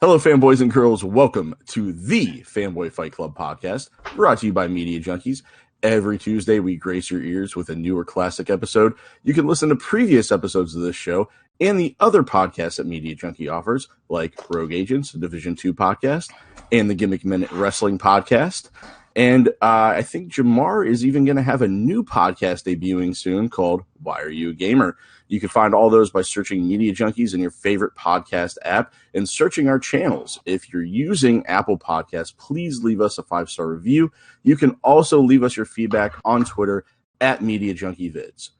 Hello, fanboys and girls. Welcome to the Fanboy Fight Club podcast, brought to you by Media Junkies. Every Tuesday, we grace your ears with a new or classic episode. You can listen to previous episodes of this show and the other podcasts that Media Junkie offers, like Rogue Agents, the Division 2 podcast, and the Gimmick Minute Wrestling podcast. And I think Jamar is even going to have a new podcast debuting soon called Why Are You a Gamer? You can find all those by searching Media Junkies in your favorite podcast app and searching our channels. If you're using Apple Podcasts, please leave us a 5-star review. You can also leave us your feedback on Twitter at Media Junkie Vids.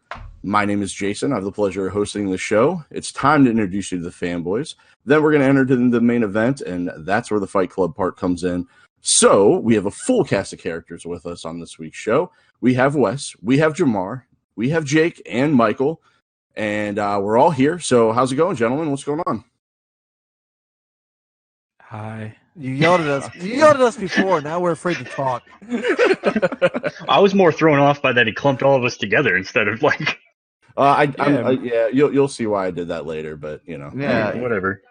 My name is Jason. I have the pleasure of hosting the show. It's time to introduce you to the fanboys. Then we're going to enter into the main event, and that's where the Fight Club part comes in. So we have a full cast of characters with us on this week's show. We have Wes, we have Jamar, we have Jake and Michael, and we're all here. So how's it going, gentlemen? What's going on? Hi. You yelled at us. You yelled at us before. Now we're afraid to talk. I was more thrown off by that he clumped all of us together instead of like. You'll see why I did that later, but you know, whatever.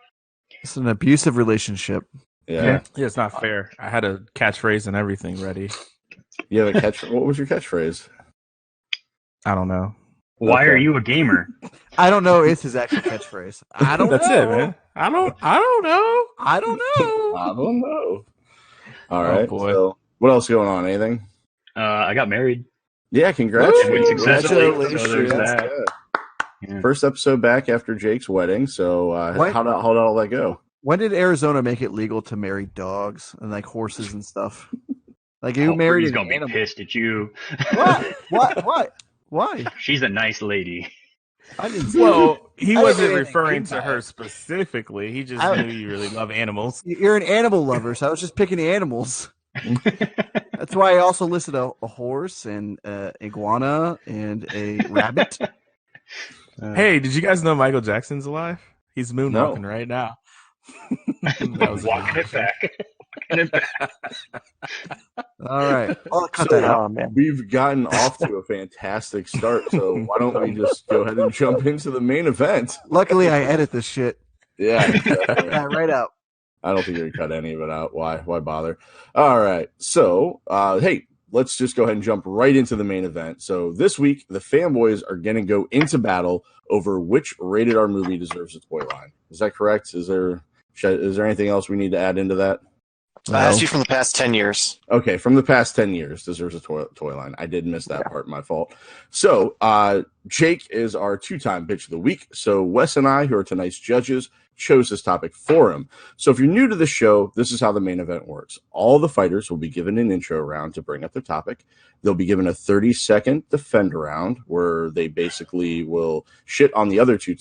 It's an abusive relationship. Yeah, it's not fair. I had a catchphrase and everything ready. You have a catch. What was your catchphrase? I don't know. Why are you a gamer? I don't know. It's his actual catchphrase. I don't. That's know. it, man. I don't know. I don't know. I don't know. All right. Boy. So, what else going on? Anything? I got married. Yeah, congratulations. Successfully. So there's that. Yeah. First episode back after Jake's wedding. So how did all that go? When did Arizona make it legal to marry dogs and like horses and stuff? Like you married He's an gonna animal. be pissed at you. What? Why? She's a nice lady. I didn't say Well, he I wasn't didn't referring think to her that. specifically. He just I- knew you really love animals. You're an animal lover, so I was just picking the animals. That's why I also listed a horse and iguana and a rabbit. Hey, did you guys know Michael Jackson's alive? He's moonwalking right now. That was Walking it back. Walking it back. All right. I'll cut that out. We've gotten off to a fantastic start, so why don't we just go ahead and jump into the main event? Luckily, I edit this shit. Yeah. Yeah, right out. I don't think you're going to cut any of it out. Why bother? All right. So, hey, let's just go ahead and jump right into the main event. So this week, the fanboys are going to go into battle over which rated R movie deserves a toy line. Is that correct? Is there anything else we need to add into that? I asked you from the past 10 years. Okay, from the past 10 years, deserves a toy line. I did miss that part, my fault. So, Jake is our two-time bitch of the week. So, Wes and I, who are tonight's judges, chose this topic for him. So, if you're new to the show, this is how the main event works. All the fighters will be given an intro round to bring up their topic. They'll be given a 30-second defend round where they basically will shit on the other two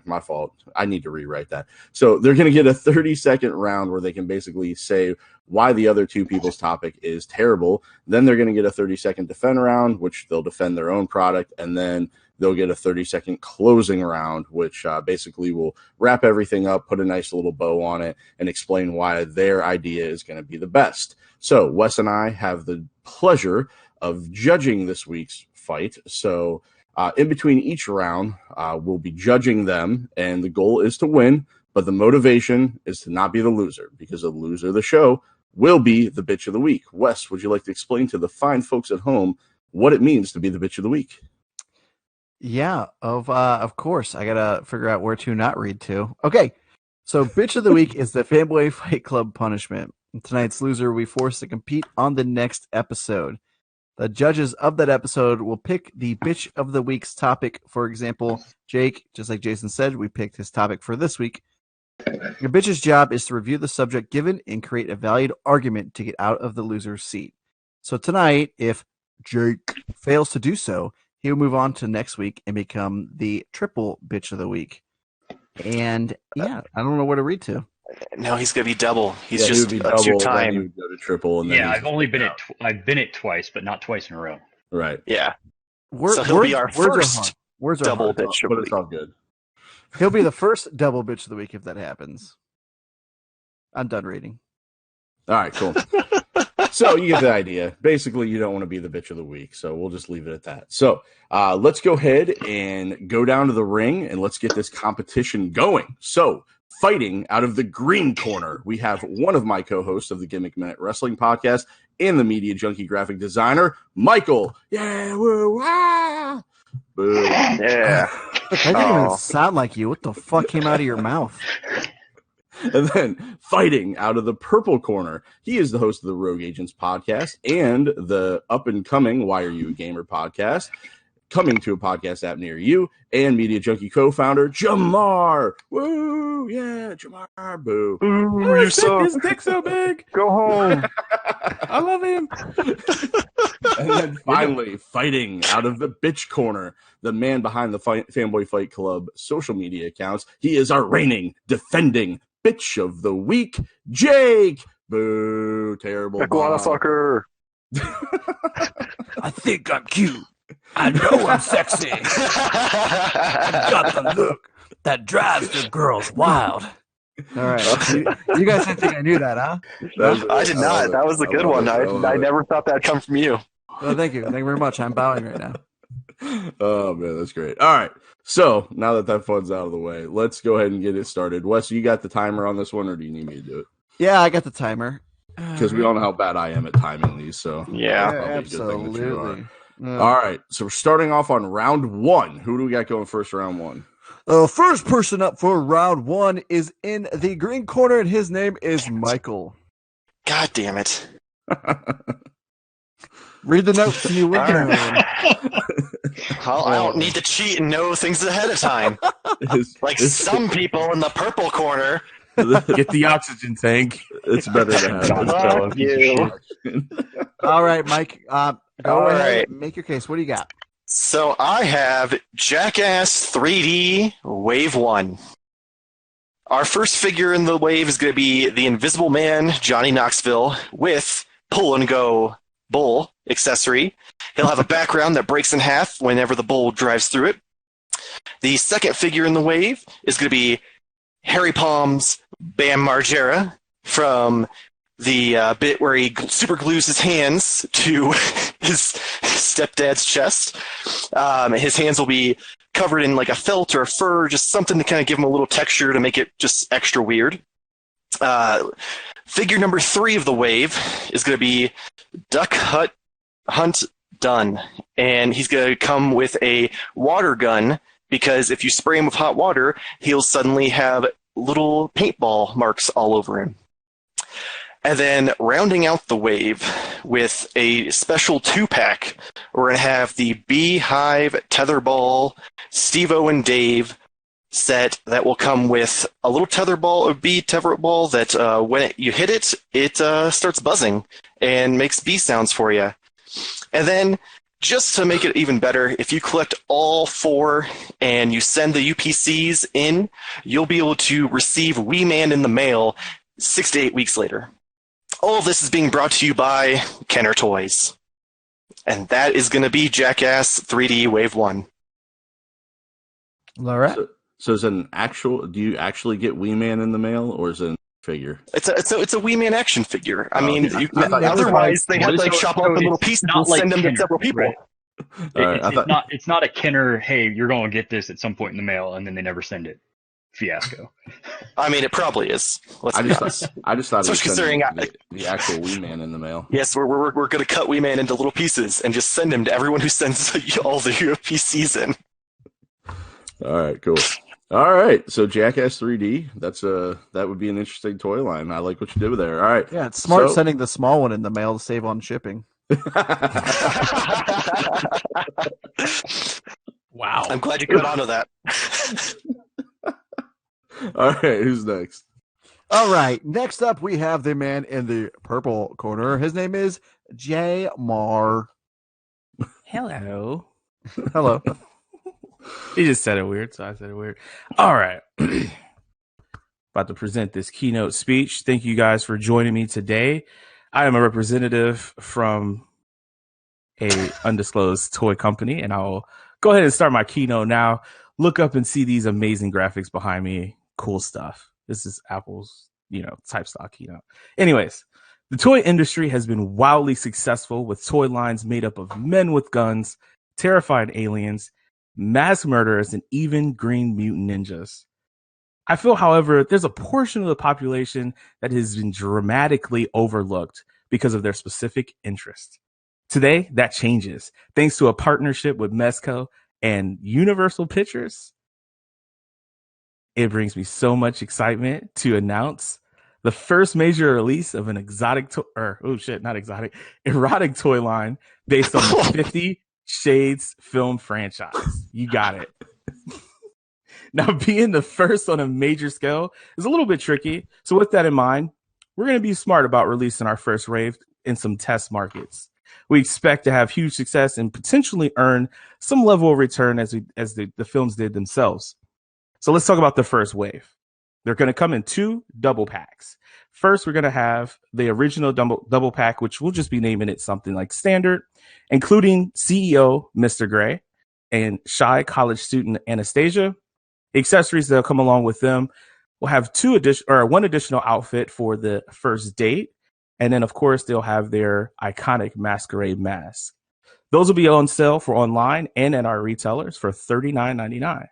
my fault. I need to rewrite that. So they're going to get a 30-second round where they can basically say why the other two people's topic is terrible. Then they're going to get a 30-second defend round, which they'll defend their own product. And then they'll get a 30-second closing round, which basically will wrap everything up, put a nice little bow on it, and explain why their idea is going to be the best. So Wes and I have the pleasure of judging this week's fight. So in between each round, we'll be judging them, and the goal is to win, but the motivation is to not be the loser, because the loser of the show will be the bitch of the week. Wes, would you like to explain to the fine folks at home what it means to be the bitch of the week? Yeah, of course. I gotta figure out where to not read to. Okay, so bitch of the week is the Fanboy Fight Club punishment. Tonight's loser will be forced to compete on the next episode. The judges of that episode will pick the bitch of the week's topic. For example, Jake, just like Jason said, we picked his topic for this week. Your bitch's job is to review the subject given and create a valid argument to get out of the loser's seat. So tonight, if Jake fails to do so, he will move on to next week and become the triple bitch of the week. And yeah, I don't know where to read to. No, he's going to be double. He's Yeah, just he would be a double, then he two-time. would go to triple, and then Yeah, he's- I've only been I've been it twice, but not twice in a row. right. Yeah. So he'll be our first Words are double hard. bitch of But the it's week. all good. He'll be the first double bitch of the week if that happens. I'm done reading. All right, cool. So you get the idea. Basically, you don't want to be the bitch of the week, so we'll just leave it at that. So let's go ahead and go down to the ring, and let's get this competition going. So Fighting out of the green corner, we have one of my co-hosts of the Gimmick Minute Wrestling Podcast and the Media Junkie graphic designer, Michael. Yeah, woo, ah. Boo. Yeah. That didn't even sound like you. What the fuck came out of your mouth? And then fighting out of the purple corner, he is the host of the Rogue Agents podcast and the up-and-coming Why Are You a Gamer podcast, coming to a podcast app near you, and Media Junkie co-founder, Jamar. Woo, yeah, Jamar, boo. Ooh, you suck. His dick so big. Go home. I love him. And then finally, fighting out of the bitch corner, the man behind the Fanboy Fight Club social media accounts. He is our reigning, defending bitch of the week, Jake. Boo, terrible. Iguana fucker. I think I'm cute. I know I'm sexy. I've got the look that drives the girls wild. All right. You guys didn't think I knew that, huh? I did not. That was a good one. I never thought that'd come from you. Well, thank you. Thank you very much. I'm bowing right now. Oh, man, that's great. All right. So now that fun's out of the way, let's go ahead and get it started. Wes, you got the timer on this one, or do you need me to do it? Yeah, I got the timer. Because we all know how bad I am at timing these. So yeah, absolutely. All right. So we're starting off on round one. Who do we got going first, round one? First person up for round one is in the green corner, and his name is Michael. God damn it. Read the notes and you look at him. I don't need to cheat and know things ahead of time. Like some people in the purple corner. Get the oxygen tank. It's better to have. You. All right, Mike. Go ahead. Make your case. What do you got? So I have Jackass 3D Wave 1. Our first figure in the wave is going to be the Invisible Man, Johnny Knoxville, with pull and go bull accessory. He'll have a background that breaks in half whenever the bull drives through it. The second figure in the wave is going to be Harry Palm's Bam Margera from the bit where he super glues his hands to his stepdad's chest. His hands will be covered in like a felt or a fur, just something to kind of give him a little texture to make it just extra weird. Figure number 3 of the wave is going to be Duck Hunt Dunn, and he's going to come with a water gun, because if you spray him with hot water, he'll suddenly have little paintball marks all over him. And then rounding out the wave with a special 2-pack, we're going to have the Beehive Tetherball Steve-O and Dave set that will come with a little tetherball or bee tetherball that when you hit it, it starts buzzing and makes bee sounds for you. And then, just to make it even better, if you collect all 4 and you send the UPCs in, you'll be able to receive Wee Man in the mail 6 to 8 weeks later. All of this is being brought to you by Kenner Toys. And that is going to be Jackass 3D Wave 1. All right. So is it an actual? Do you actually get Wee Man in the mail, or is it a figure? It's a Wee Man action figure. I mean, otherwise they have to chop up the little pieces and send them to several people. Right. It's not a Kenner, hey, you're going to get this at some point in the mail, and then they never send it. Fiasco. I mean, it probably is. I just thought it was considering the actual Wee Man in the mail. Yes, we're going to cut Wee Man into little pieces and just send him to everyone who sends all the UPCs in. All right, cool. All right, so Jackass 3D, that would be an interesting toy line. I like what you did with there. All right. Yeah, it's smart sending the small one in the mail to save on shipping. Wow. I'm glad you got onto that. All right, who's next? All right, next up we have the man in the purple corner. His name is J. Mar. Hello. Hello. He just said it weird, so I said it weird. All right. About to present this keynote speech. Thank you guys for joining me today. I am a representative from a undisclosed toy company, and I'll go ahead and start my keynote now. Look up and see these amazing graphics behind me. Cool stuff. This is Apple's, type stock keynote. Anyways, the toy industry has been wildly successful with toy lines made up of men with guns, terrified aliens, mass murderers, and even green mutant ninjas. I feel, however, there's a portion of the population that has been dramatically overlooked because of their specific interest. Today, that changes thanks to a partnership with Mezco and Universal Pictures. It brings me so much excitement to announce the first major release of an erotic toy line based on the 50 Shades film franchise. You got it. Now, being the first on a major scale is a little bit tricky. So with that in mind, we're going to be smart about releasing our first wave in some test markets. We expect to have huge success and potentially earn some level of return as the films did themselves. So let's talk about the first wave. They're going to come in 2 double packs. First, we're going to have the original double pack, which we'll just be naming it something like standard, including CEO Mr. Gray and shy college student Anastasia. Accessories that'll come along with them will have one additional outfit for the first date. And then, of course, they'll have their iconic masquerade mask. Those will be on sale for online and at our retailers for $39.99.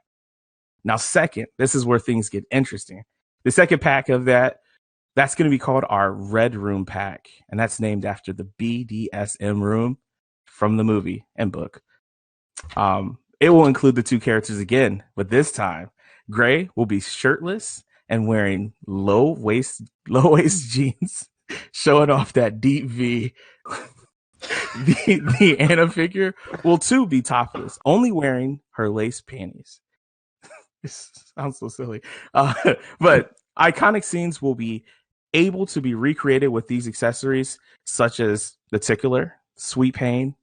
Now, second, this is where things get interesting. The second pack of that's going to be called our Red Room pack. And that's named after the BDSM room from the movie and book. It will include the 2 characters again, but this time, Gray will be shirtless and wearing low waist jeans, showing off that deep V. The Anna figure will too be topless, only wearing her lace panties. This sounds so silly, but iconic scenes will be able to be recreated with these accessories, such as the tickler, sweet pain,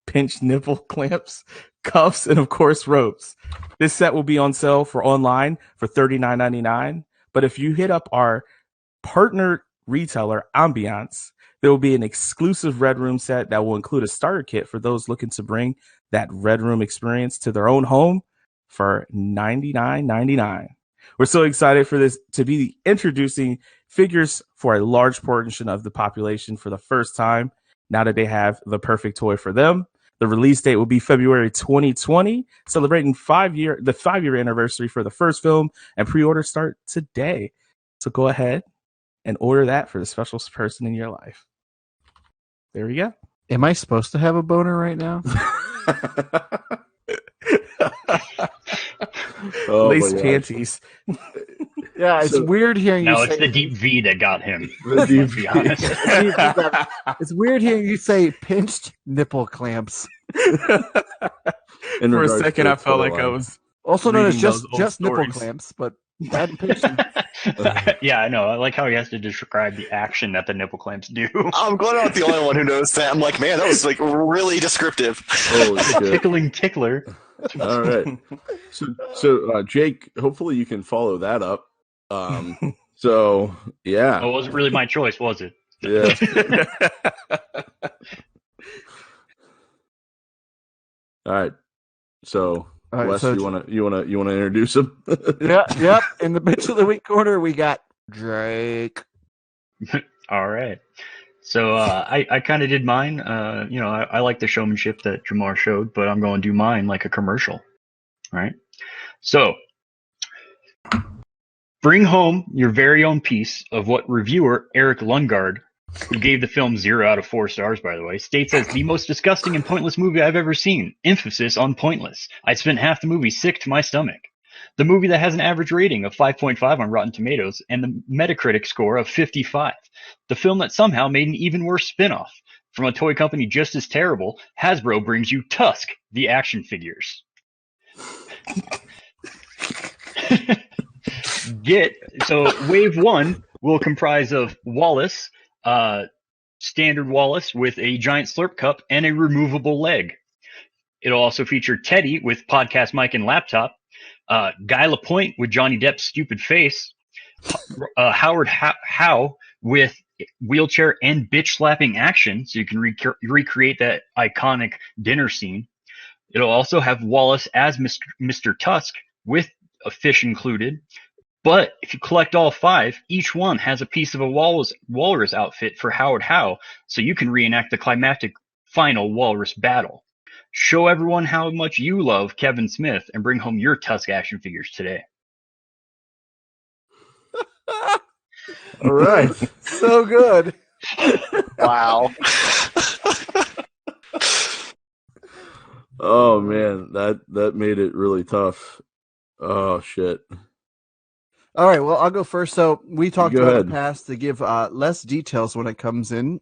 pinched nipple clamps, cuffs, and of course ropes. This set will be on sale for online for $39.99. But if you hit up our partner retailer Ambiance, there will be an exclusive Red Room set that will include a starter kit for those looking to bring that Red Room experience to their own home for $99.99. We're so excited for this to be introducing figures for a large portion of the population for the first time. Now that they have the perfect toy for them. The release date will be February 2020, celebrating the 5-year anniversary for the first film, and pre-orders start today. So go ahead and order that for the special person in your life. There we go. Am I supposed to have a boner right now? Lace panties. Yeah, it's weird hearing you say... No, it's the deep V that got him. The deep Let's be honest. It's weird hearing you say pinched nipple clamps. For a second, I felt like I was also known as just nipple stories. clamps, but bad pinched. Yeah, I know. I like how he has to describe the action that the nipple clamps do. I'm glad I'm not the only one who knows that. I'm like, man, that was like really descriptive. Holy shit. Tickling tickler. All right. So Jake, hopefully you can follow that up. So yeah. Oh, it wasn't really my choice, was it? Yeah. All right. So Wes, you wanna introduce him? Yep. In the bitch of the week corner, we got Drake. All right. So I kind of did mine. I like the showmanship that Jamar showed, but I'm going to do mine like a commercial. All right. So bring home your very own piece of what reviewer Eric Lundgaard, who gave the film 0 out of 4 stars, by the way, states as the most disgusting and pointless movie I've ever seen. Emphasis on pointless. I spent half the movie sick to my stomach. The movie that has an average rating of 5.5 on Rotten Tomatoes and the Metacritic score of 55. The film that somehow made an even worse spin-off. From a toy company just as terrible, Hasbro brings you Tusk, the action figures. Wave 1 will comprise of Wallace, standard Wallace with a giant slurp cup and a removable leg. It'll also feature Teddy with podcast mic and laptop, Guy Lapointe with Johnny Depp's stupid face, Howard Howe with wheelchair and bitch slapping action, so you can recreate that iconic dinner scene. It'll also have Wallace as Mr. Tusk with a fish included. But if you collect all 5, each one has a piece of a walrus outfit for Howard Howe, so you can reenact the climactic final walrus battle. Show everyone how much you love Kevin Smith and bring home your Tusk action figures today. All right. So good. Wow. Oh man, that made it really tough. Oh shit. All right, well, I'll go first. So we talked Go about ahead. the past to give less details when it comes in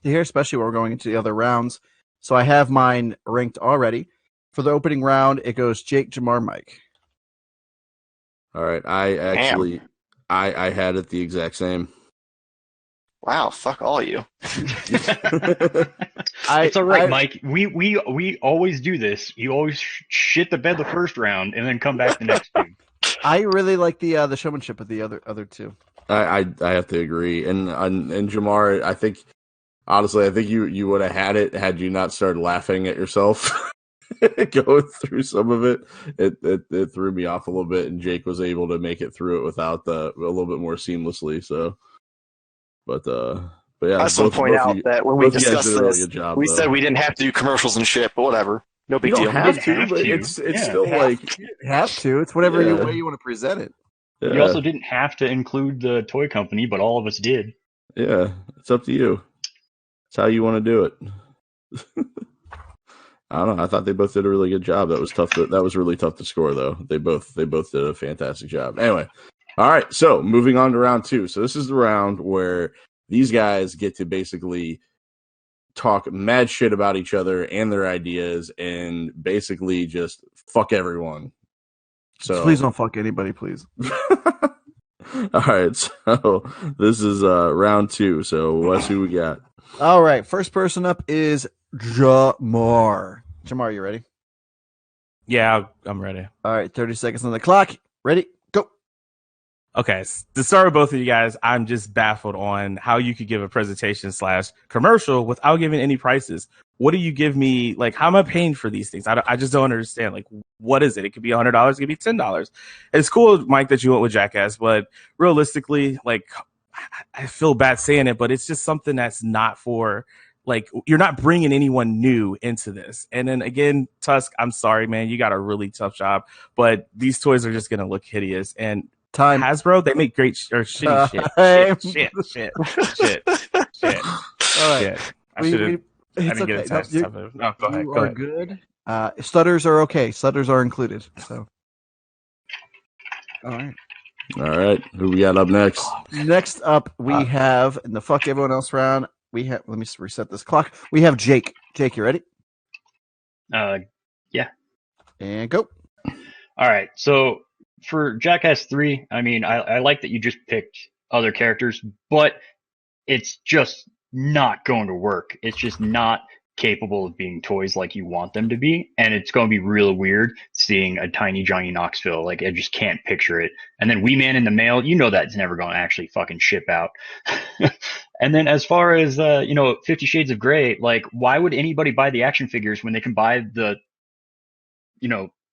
here, especially when we're going into the other rounds. So I have mine ranked already. For the opening round, it goes Jake, Jamar, Mike. All right. I actually I had it the exact same. Wow, fuck all you. It's all right, Mike. We always do this. You always shit the bed the first round and then come back the next two. I really like the showmanship of the other two. I have to agree. And Jamar, I think honestly, I think you would have had it had you not started laughing at yourself. Going through some of it, it threw me off a little bit, and Jake was able to make it through it without a little bit more seamlessly. So, but yeah, I just want to point out that when we discussed this, we said we didn't have to do commercials and shit, but whatever. No big deal. You don't have to, but it's still like you have to. It's whatever way you want to present it. Yeah. You also didn't have to include the toy company, but all of us did. Yeah, it's up to you. It's how you want to do it. I don't know. I thought they both did a really good job. That was tough. That was really tough to score, though. They both did a fantastic job. Anyway, all right. So moving on to round two. So this is the round where these guys get to basically talk mad shit about each other and their ideas, and basically just fuck everyone. So please don't fuck anybody, please. All right. So this is round two. So Wes, who we got? All right. First person up is Jamar. Jamar, you ready? Yeah, I'm ready. All right, 30 seconds on the clock. Ready? Go. Okay, to start with both of you guys, I'm just baffled on how you could give a presentation / commercial without giving any prices. What do you give me? Like, how am I paying for these things? I just don't understand. Like, what is it? It could be $100. It could be $10. It's cool, Mike, that you went with Jackass, but realistically, like, I feel bad saying it, but it's just something that's not for, like, you're not bringing anyone new into this. And then again, Tusk, I'm sorry, man, you got a really tough job, but these toys are just going to look hideous. And Hasbro, they make great shitty shit. Shit. All right. Shit. I didn't get attached to it. No, go ahead. Go ahead. Good. Stutters are okay. Stutters are included. So, all right. Who we got up next? Next up, we have in the fuck everyone else round. We have. Let me reset this clock. We have Jake. Jake, you ready? Yeah. And go. All right. So for Jackass 3, I mean, I like that you just picked other characters, but it's just not going to work. It's just not capable of being toys like you want them to be, and it's going to be real weird seeing a tiny Johnny Knoxville. Like, I just can't picture it. And then Wee Man in the mail, you know that's never going to actually fucking ship out. And then as far as 50 Shades of Grey, like, why would anybody buy the action figures when they can buy the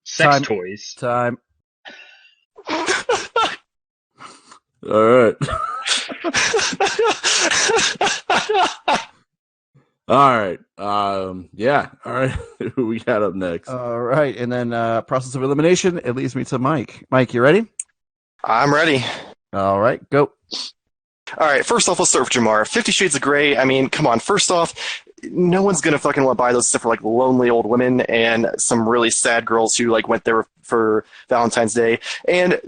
sex toys? Time. All right. All right. Yeah. All right. Who we got up next? All right. And then process of elimination, it leads me to Mike. Mike, you ready? I'm ready. All right. Go. All right. First off, let's start with Jamar. 50 Shades of Grey. I mean, come on. First off, no one's going to fucking want to buy those except for, like, lonely old women and some really sad girls who, like, went there for Valentine's Day. And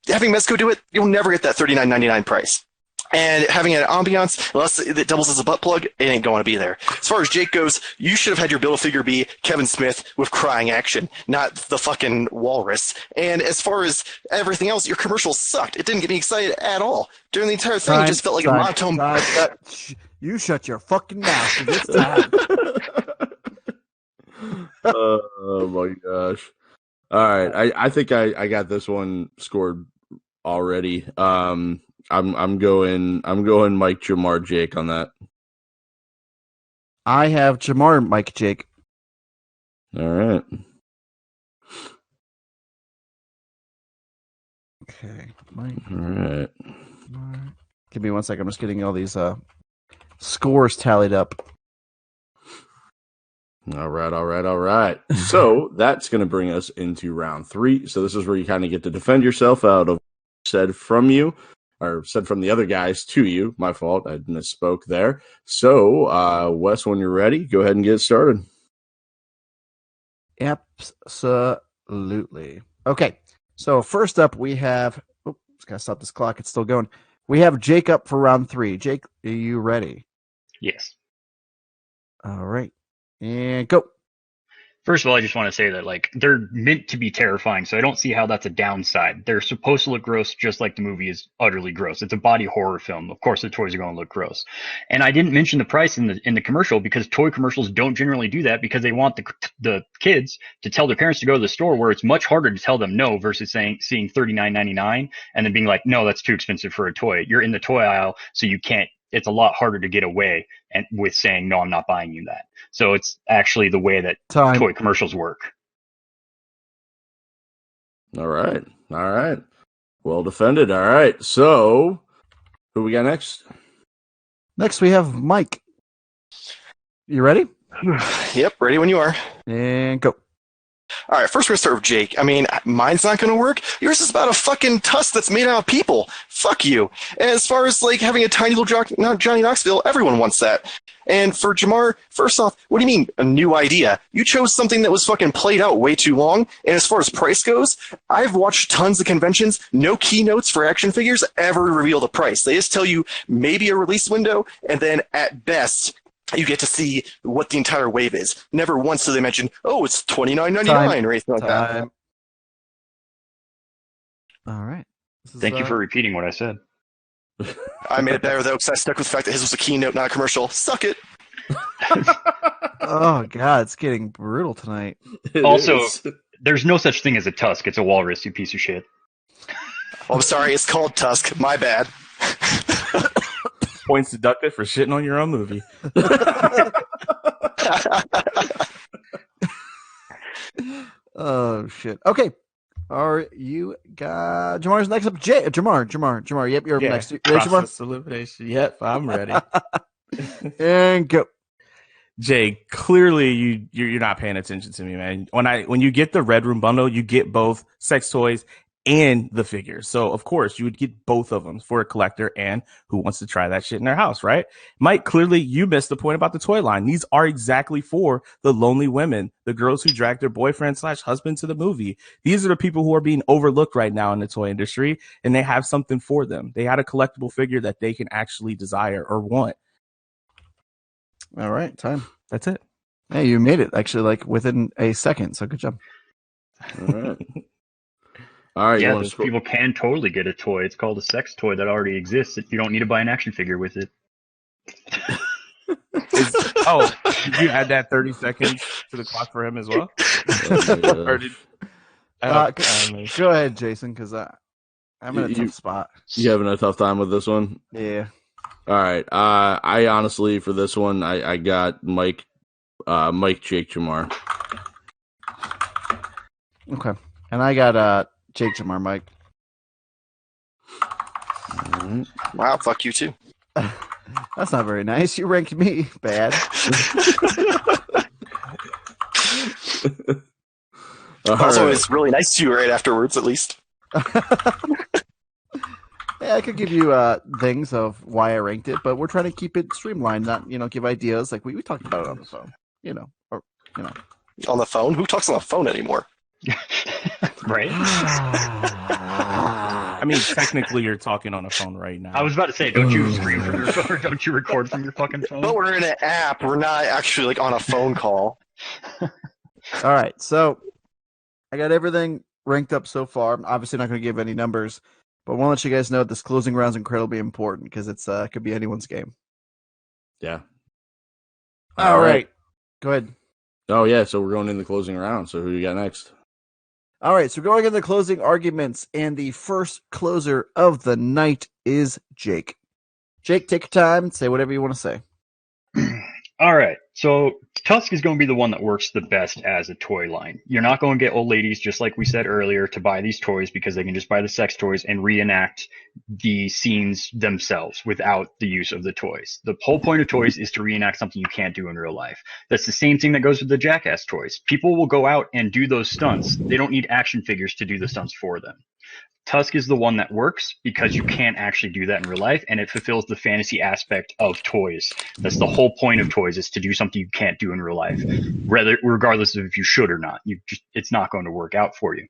having Mezco do it, you'll never get that $39.99 price. And having an ambiance, unless it doubles as a butt plug, it ain't going to be there. As far as Jake goes, you should have had your Build-A-Figure be Kevin Smith with crying action, not the fucking walrus. And as far as everything else, your commercial sucked. It didn't get me excited at all. During the entire thing, it just felt like a monotone. You shut your fucking mouth. It's time. Oh my gosh. All right. I think I got this one scored already. I'm going Mike, Jamar, Jake on that. I have Jamar, Mike, Jake. All right. Okay, Mike. All right. Give me 1 second. I'm just getting all these scores tallied up. All right. So that's going to bring us into round 3. So this is where you kind of get to defend yourself out of what said from you. or said from the other guys to you. My fault. I misspoke there. So, Wes, when you're ready, go ahead and get started. Absolutely. Okay. So first up, we have. Oh, just gotta stop this clock. It's still going. We have Jake up for round 3. Jake, are you ready? Yes. All right. And go. First of all, I just want to say that like they're meant to be terrifying, so I don't see how that's a downside. They're supposed to look gross, just like the movie is utterly gross. It's a body horror film. Of course, the toys are going to look gross. And I didn't mention the price in the commercial because toy commercials don't generally do that because they want the kids to tell their parents to go to the store, where it's much harder to tell them no versus seeing $39.99 and then being like, no, that's too expensive for a toy. You're in the toy aisle, so you can't. It's a lot harder to get away and with saying no, I'm not buying you that. So it's actually the way that toy commercials work. All right. Well defended. All right. So, who we got next? Next, we have Mike. You ready? Yep, ready when you are. And go. All right, first we're going to start with Jake. I mean, mine's not going to work. Yours is about a fucking tusk that's made out of people. Fuck you. And as far as, like, having a tiny little Johnny Knoxville, everyone wants that. And for Jamar, first off, what do you mean, a new idea? You chose something that was fucking played out way too long. And as far as price goes, I've watched tons of conventions. No keynotes for action figures ever reveal the price. They just tell you maybe a release window, and then at best, you get to see what the entire wave is. Never once do they mention, oh, it's $29.99 or anything like that. All right. Thank you for repeating what I said. I made it better, though, because I stuck with the fact that his was a keynote, not a commercial. Suck it. Oh, God, it's getting brutal tonight. Also, there's no such thing as a tusk. It's a walrus, you piece of shit. Oh, I'm sorry, it's called Tusk. My bad. Points deducted for shitting on your own movie. Oh, shit. Okay. Are you got Jamar's next up? Jamar. Yep, you're up next. You ready, Process elimination. Yep, I'm ready. And go. Jay, clearly you're not paying attention to me, man. When you get the Red Room bundle, you get both sex toys and the figures. So of course you would get both of them for a collector and who wants to try that shit in their house, right? Mike, clearly you missed the point about the toy line. These are exactly for the lonely women, the girls who drag their boyfriend/husband to the movie. These are the people who are being overlooked right now in the toy industry, and they have something for them. They had a collectible figure that they can actually desire or want. All right, time. That's it. Hey, you made it actually like within a second, so good job. All right. All right. Yeah, those people can totally get a toy. It's called a sex toy that already exists. You don't need to buy an action figure with it. Did you add that 30 seconds to the clock for him as well? Go ahead, Jason, because I'm in a tough spot. You having a tough time with this one? Yeah. All right. I honestly, for this one, I got Mike, Jake, Jamar. Okay. And I got Jake, Jamar, Mike. Wow, fuck you too. That's not very nice. You ranked me bad. Also, it's really nice to you right afterwards, at least. Yeah, I could give you things of why I ranked it, but we're trying to keep it streamlined, not give ideas like we talked about it on the phone, On the phone? Who talks on the phone anymore? Right? I mean, technically, you're talking on a phone right now. I was about to say, don't you stream from your phone or don't you record from your fucking phone? But we're in an app. We're not actually like on a phone call. All right, so I got everything ranked up so far. I'm obviously not going to give any numbers, but I want to let you guys know this closing round is incredibly important because it could be anyone's game. Yeah. All right. Go ahead. Oh, yeah, so we're going in the closing round. So who do you got next? All right, so we're going into closing arguments, and the first closer of the night is Jake. Jake, take your time and say whatever you want to say. All right, so Tusk is going to be the one that works the best as a toy line. You're not going to get old ladies, just like we said earlier, to buy these toys because they can just buy the sex toys and reenact the scenes themselves without the use of the toys. The whole point of toys is to reenact something you can't do in real life. That's the same thing that goes with the Jackass toys. People will go out and do those stunts. They don't need action figures to do the stunts for them. Tusk is the one that works because you can't actually do that in real life, and it fulfills the fantasy aspect of toys. That's the whole point of toys, is to do something you can't do in real life, regardless of if you should or not. It's not going to work out for you.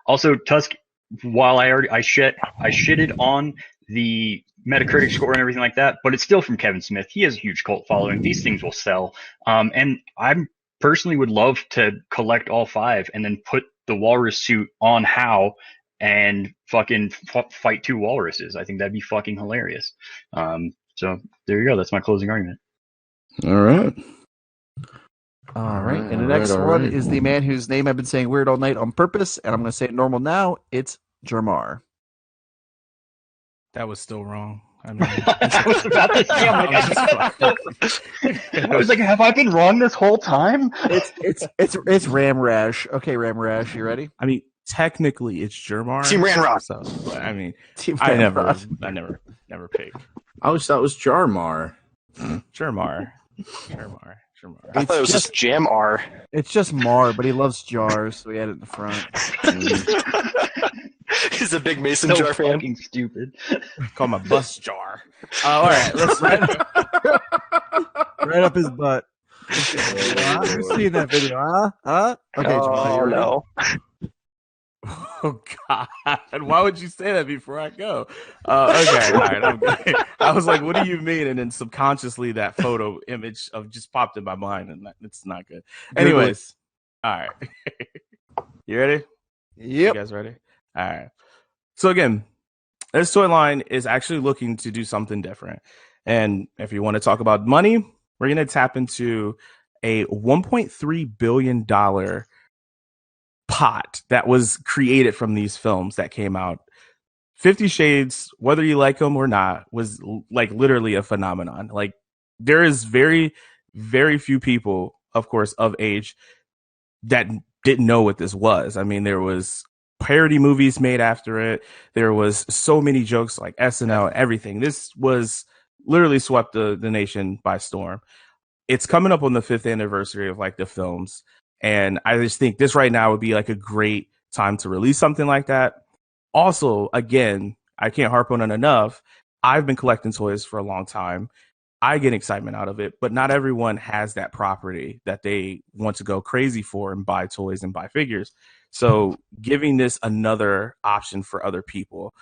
Also, Tusk, while I shitted on the Metacritic score and everything like that, but it's still from Kevin Smith. He has a huge cult following. These things will sell. And I personally would love to collect all 5 and then put the walrus suit on Hao and fucking fight 2 walruses. I think that'd be fucking hilarious. So there you go. That's my closing argument. All right. All right. And the next one is the man whose name I've been saying weird all night on purpose, and I'm going to say it normal now. It's Jermar. That was still wrong. I mean, I was about to say, I was like, have I been wrong this whole time? It's Ram Rash. Okay, Ram Rash, you ready? I mean, technically it's Jermar. Team Ranrock. So, but, I mean, Team I Ramrod. never picked I always thought it was Jarmar. Jermar. I thought it was just Jam R. It's just Mar, but he loves jars, so he had it in the front. He's a big mason So jar fan. fucking stupid. Call my bus jar. All right, let's right up his butt. You've seen that video, huh? Okay, Jamal, you ready? No. Oh God! Why would you say that before I go? Okay, all right. I'm good. I was like, "What do you mean?" And then subconsciously, that photo image of just popped in my mind, and it's not good. Anyways, all right. You ready? Yep. You guys ready? All right. So again, this toy line is actually looking to do something different, and if you want to talk about money, we're going to tap into a $1.3 billion pot that was created from these films that came out. 50 Shades, whether you like them or not, was like literally a phenomenon. Like, there is very, very few people, of course, of age that didn't know what this was. I mean, there was parody movies made after it. There was so many jokes like SNL, everything. This was literally swept the nation by storm. It's coming up on the 5th anniversary of like the films. And I just think this right now would be like a great time to release something like that. Also, again, I can't harp on it enough. I've been collecting toys for a long time. I get excitement out of it, but not everyone has that property that they want to go crazy for and buy toys and buy figures. So giving this another option for other people.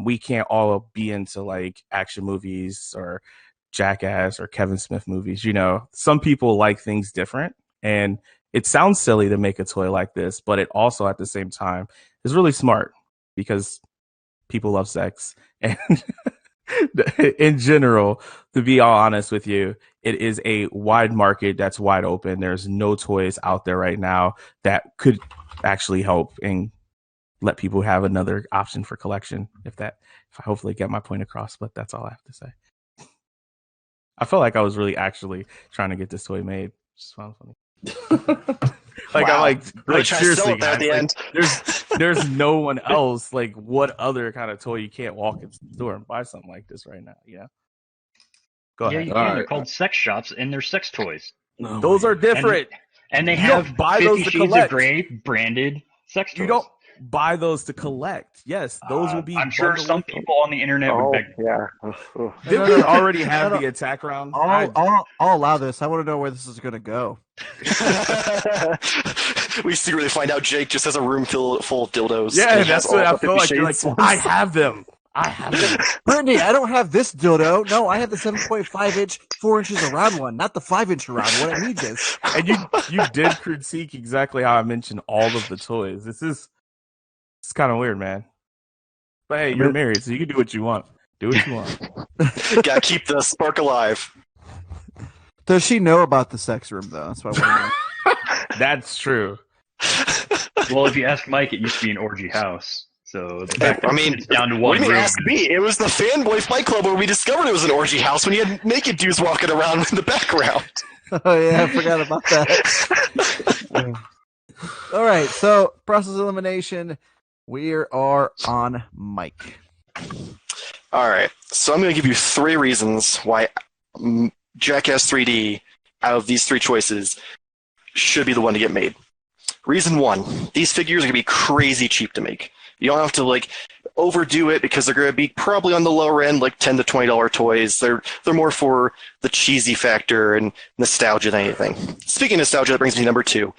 We can't all be into like action movies or Jackass or Kevin Smith movies. You know, some people like things different, and it sounds silly to make a toy like this, but it also at the same time is really smart because people love sex. And in general, to be all honest with you, it is a wide market that's wide open. There's no toys out there right now that could actually help and let people have another option for collection. If I hopefully get my point across, but that's all I have to say. I felt like I was really actually trying to get this toy made. Just found funny. Like, wow. I'm Really like trying to sell seriously, it there at the guys, end. there's no one else. Like, what other kind of toy you can't walk into the store and buy something like this right now? You know? Go Yeah, ahead. you can. They're called sex shops, and they're sex toys. No Those way. are different. And they You have don't buy 50 those to Shades collect. of Grey branded sex toys. You don't buy those to collect. Yes, those will be. I'm sure bundled some with them. people on the internet would beg. yeah. Didn't we already have the attack round? I'll allow this. I want to know where this is going to go. We secretly find out Jake just has a room full of dildos. Yeah, and he that's has what all I the feel 50 like. You're like, Shades ones. I have them. Brittany, I don't have this dildo. No, I have the 7.5 inch, 4 inches around one, not the 5 inch around one. I need this. And you did critique exactly how I mentioned all of the toys. It's kind of weird, man. But hey, you're married, so you can do what you want. Do what you want. Gotta keep the spark alive. Does she know about the sex room, though? That's what I want to know. That's true. Well, if you ask Mike, it used to be an orgy house. So the fact that I mean, it's down to what one do you mean room. ask me? It was the Fanboy Fight Club where we discovered it was an orgy house when you had naked dudes walking around in the background. Oh, yeah, I forgot about that. All right, so process elimination. We are on Mike. All right, so I'm going to give you 3 reasons why Jackass 3D, out of these 3 choices, should be the one to get made. Reason 1, these figures are going to be crazy cheap to make. You don't have to like overdo it because they're going to be probably on the lower end, like $10 to $20 toys. They're more for the cheesy factor and nostalgia than anything. Speaking of nostalgia, that brings me to number 2.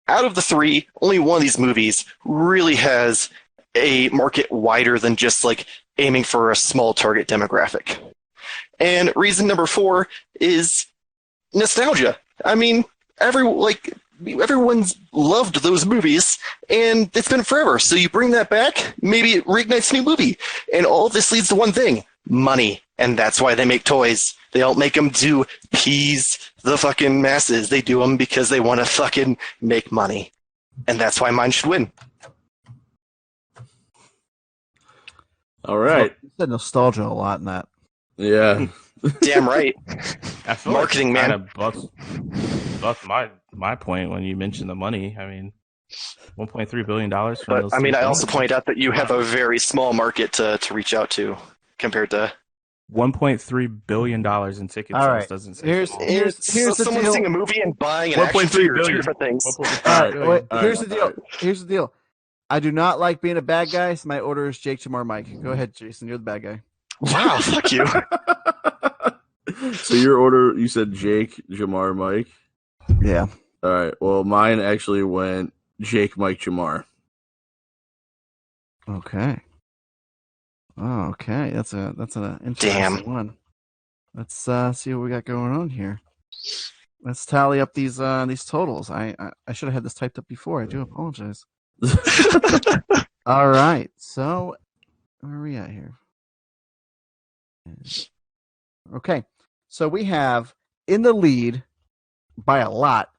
Out of the 3, only one of these movies really has a market wider than just like aiming for a small target demographic. And reason number 4 is nostalgia. I mean, everyone's loved those movies, and it's been forever. So you bring that back, maybe it reignites a new movie. And all of this leads to one thing: money. And that's why they make toys. They don't make them to appease the fucking masses. They do them because they want to fucking make money. And that's why mine should win. All right. You said nostalgia a lot in that. Yeah. Damn right. I feel Marketing, like man. Buff my point when you mentioned the money. I mean, $1.3 billion from But those. I mean, I films. also point out that you have a very small market to reach out to compared to. $1.3 billion in ticket All sales right. doesn't say Here's small. here's the someone deal. seeing a movie and buying an 1.3 action figure are two billion. different things. All right, wait, All here's right, the deal. all right. Here's the deal. I do not like being a bad guy, so my order is Jake, Jamar, Mike. Go ahead, Jason. You're the bad guy. Wow, fuck you. So your order, you said Jake, Jamar, Mike. Yeah. All right. Well, mine actually went Jake, Mike, Jamar. Okay. Oh, okay. That's an interesting Damn. one. Let's see what we got going on here. Let's tally up these totals. I should have had this typed up before. I do apologize. All right. So where are we at here? Okay. So we have in the lead by a lot,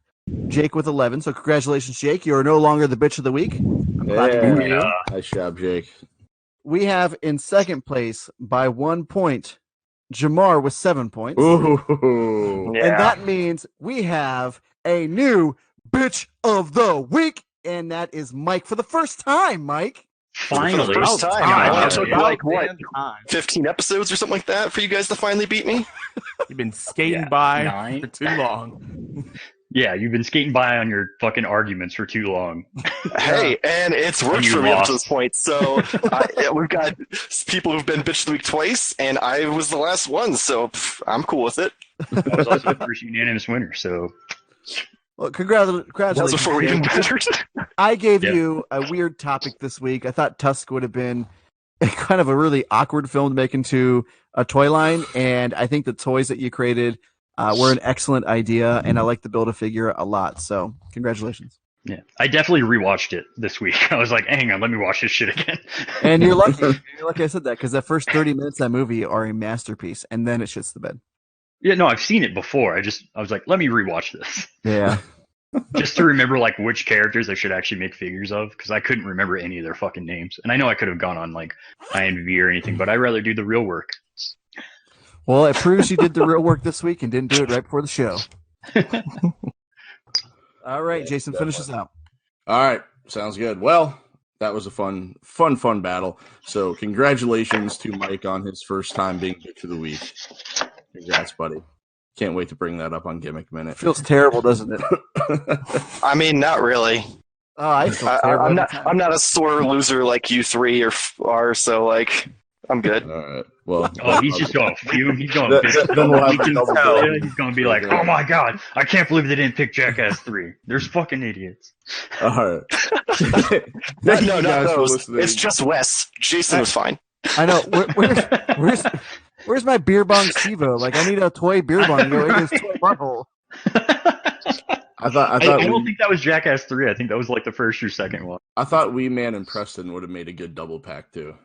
Jake with 11. So congratulations, Jake. You are no longer the bitch of the week. I'm glad to hear you. Nice job, Jake. We have in second place by 1 point, Jamar with 7 points. Ooh. Yeah. And that means we have a new bitch of the week. And that is Mike for the first time, Mike. Finally. For the first time. time. It took like, what, Damn time. 15 episodes or something like that for you guys to finally beat me? You've been skating Yeah, by 9. for too long. Yeah, you've been skating by on your fucking arguments for too long. Hey, and it's worked You for me up to lost. this point. So we've got people who've been bitch of the week twice, and I was the last one, so I'm cool with it. I was also the first unanimous winner, so Well, That was congratulations. before we even Jake. mattered. I gave Yeah. you a weird topic this week. I thought Tusk would have been kind of a really awkward film to make into a toy line, and I think the toys that you created were an excellent idea, and I like the Build-A-Figure a lot. So, congratulations. yeah. I definitely rewatched it this week. I was like, hang on, let me watch this shit again. And you're lucky. You're lucky I said that because the first 30 minutes of that movie are a masterpiece, and then it shits the bed. Yeah, no, I've seen it before. I was like, let me rewatch this. Yeah. Just to remember like which characters I should actually make figures of, because I couldn't remember any of their fucking names. And I know I could have gone on like IMDb or anything, but I'd rather do the real work. Well, it proves you did the real work this week and didn't do it right before the show. All right, Jason, finish us out. All right. Sounds good. Well, that was a fun battle. So congratulations to Mike on his first time being bitch of the week. Congrats, buddy. Can't wait to bring that up on Gimmick Minute. Feels terrible, doesn't it? I mean, not really. Oh, I feel terrible. I'm every not. time. I'm not a sore loser like you three are. So like, I'm good. All right. Well, Oh, he's just going to fume. He's going Then- to then we'll have we to can double tell. down. He's going to be like, oh my god, I can't believe they didn't pick Jackass 3. There's fucking idiots. all right. No, Thank you not guys for those. listening. It's just Wes. Jason was fine. I know. Where's my beer bong Stevo? Like, I need a toy beer bong to go in his toy butthole. I thought I don't think that was Jackass 3. I think that was like the first or second one. I thought Wee Man and Preston would have made a good double pack too.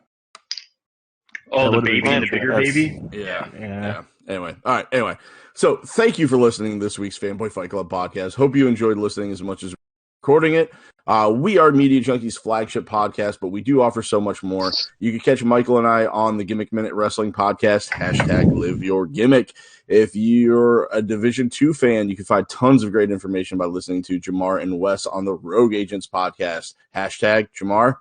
Oh, That the would've been baby and the good. bigger That's- baby? Yeah. Yeah. Anyway. All right. Anyway. So thank you for listening to this week's Fanboy Fight Club podcast. Hope you enjoyed listening as much as recording it. We are Media Junkies' flagship podcast, but we do offer so much more. You can catch Michael and I on the Gimmick Minute Wrestling podcast, #Live Your Gimmick. If you're a Division II fan, you can find tons of great information by listening to Jamar and Wes on the Rogue Agents podcast. #Jamar.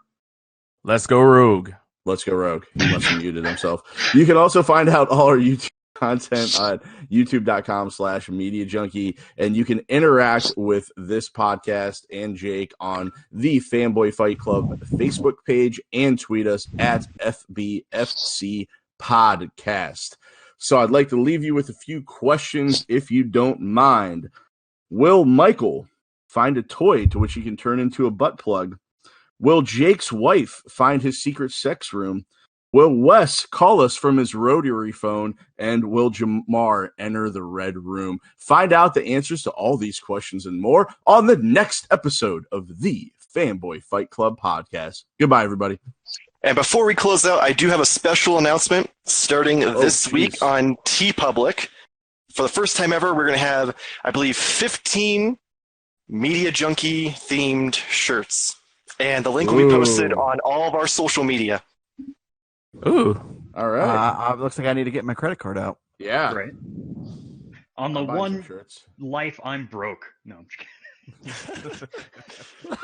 Let's go Rogue. Let's go Rogue. He must have muted himself. You can also find out all our YouTube content at youtube.com/media junkie, and you can interact with this podcast and Jake on the Fanboy Fight Club Facebook page and tweet us at FBFC podcast. So I'd like to leave you with a few questions if you don't mind. Will Michael find a toy to which he can turn into a butt plug? Will Jake's wife find his secret sex room? Will Wes call us from his rotary phone? And will Jamar enter the red room? Find out the answers to all these questions and more on the next episode of the Fanboy Fight Club podcast. Goodbye, everybody. And before we close out, I do have a special announcement starting this week on TeePublic. For the first time ever, we're going to have, I believe, 15 Media Junkie themed shirts. And the link will be posted on all of our social media. Ooh. All right. Looks like I need to get my credit card out. Yeah. Right. On the one life I'm broke. No, I'm just kidding.